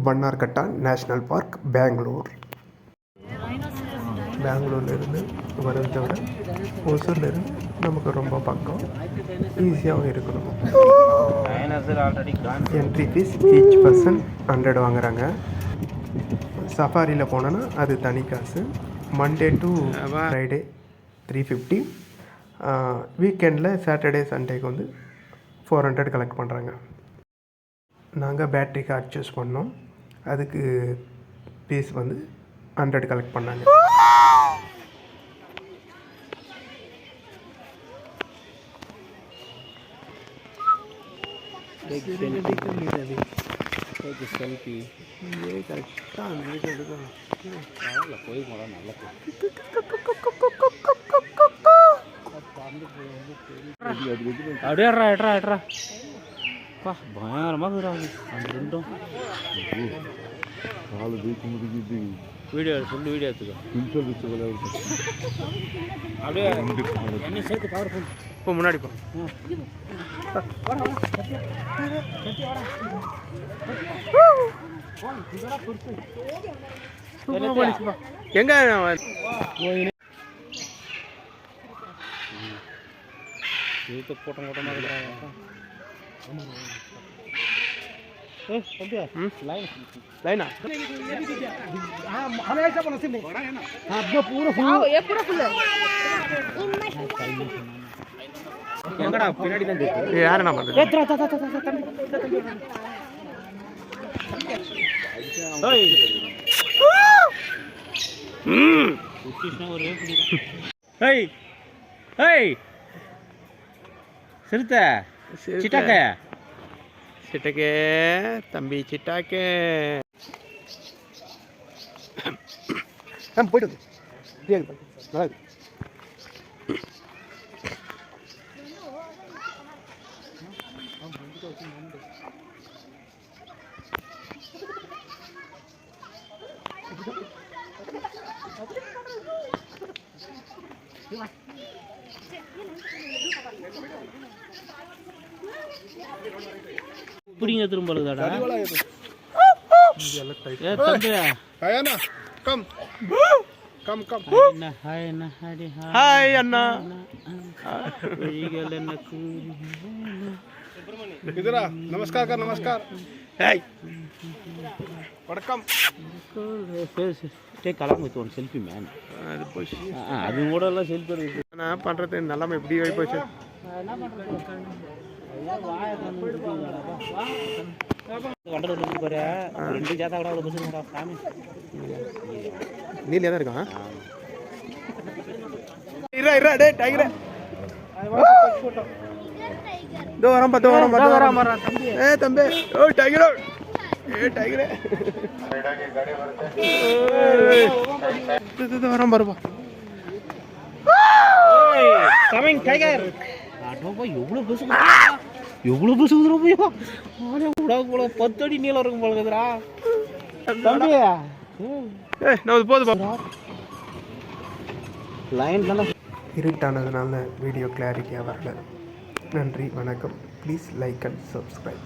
Bannerghatta national park, Bangalore. பெங்களூர்லேருந்து வரது தவிர ஒசூர்லேருந்து நமக்கு ரொம்ப பக்கம், ஈஸியாகவும் இருக்கணும். என்ட்ரி ஃபீஸ் ஈச் பர்சன் 100 வாங்குறாங்க. சஃபாரியில் போனோன்னா அது தனி காசு. Monday to Friday 350. வீக்கெண்டில் சாட்டர்டே சண்டேக்கு வந்து 400 கலெக்ட் பண்ணுறாங்க. நாங்கள் பேட்ரி கார் சூஸ் பண்ணோம். அதுக்கு ஃபீஸ் வந்து 100 கலெக்ட் பண்ணாங்க. பயங்கரமாக அந்த ரெண்டும் வீடியோ சொல்லி வீடியோ எடுத்துக்கோ. அப்படியே என்ன சேர்த்து பவர்ஃபுல். இப்போ முன்னாடி போ. எங்க கூட்டம் கூட்டமாக இருக்கிறாங்க. लाइना हमें ऐसा नसीब नहीं हां जो पूरा फुल ये पूरा फुल है எங்கடா பின்னாடி தான் இருக்கு யார நாம ஏத்ரா தா தா தா ஓய் கிருஷ்ணா ஒரு ஏய் ஏய் சிறுத்தை சிட்டாக்கே சிட்டக்கே தம்பி சிட்டாக்கே போயிட்டு நல்லா இருக்கு. புடிங்க திரும்ப வருதாடா ஏ தம்பி ஹாய் அண்ணா கம் கம் கம் அண்ணா ஹாய் அண்ணா ஹாய் அண்ணா ஈகல் என்ன इधर आ नमस्कार कर नमस्कार हाय वणक्कम take Kalam with one selfie man அது போய் அது கூடல செல்ஃபி எடுத்து நான் பண்றது நல்லா எப்படி ஆயி போச்சு. என்ன பண்றது வாய கண்டு வந்து போற ரெண்டு ஜாதா கூட பேசுறடா சாமி நீல ஏதா இருக்கா இர டேய் டைகர் दो वरम तंबी ए तंबे ओ टाइगर ए टाइगर दो वरम बरबा ओय कमिंग टाइगर आटो போய் எவ்வளவு பேசுதுடா போய் ஆளே உடா 10 அடி நீளம் இருக்கும் போலக்குதுடா தம்பி ஏய் நான் போடு லைன் நல்லா இருட்டானதுனால வீடியோ கிளாரிட்டியா வரல. நன்றி, வணக்கம். Please like and subscribe.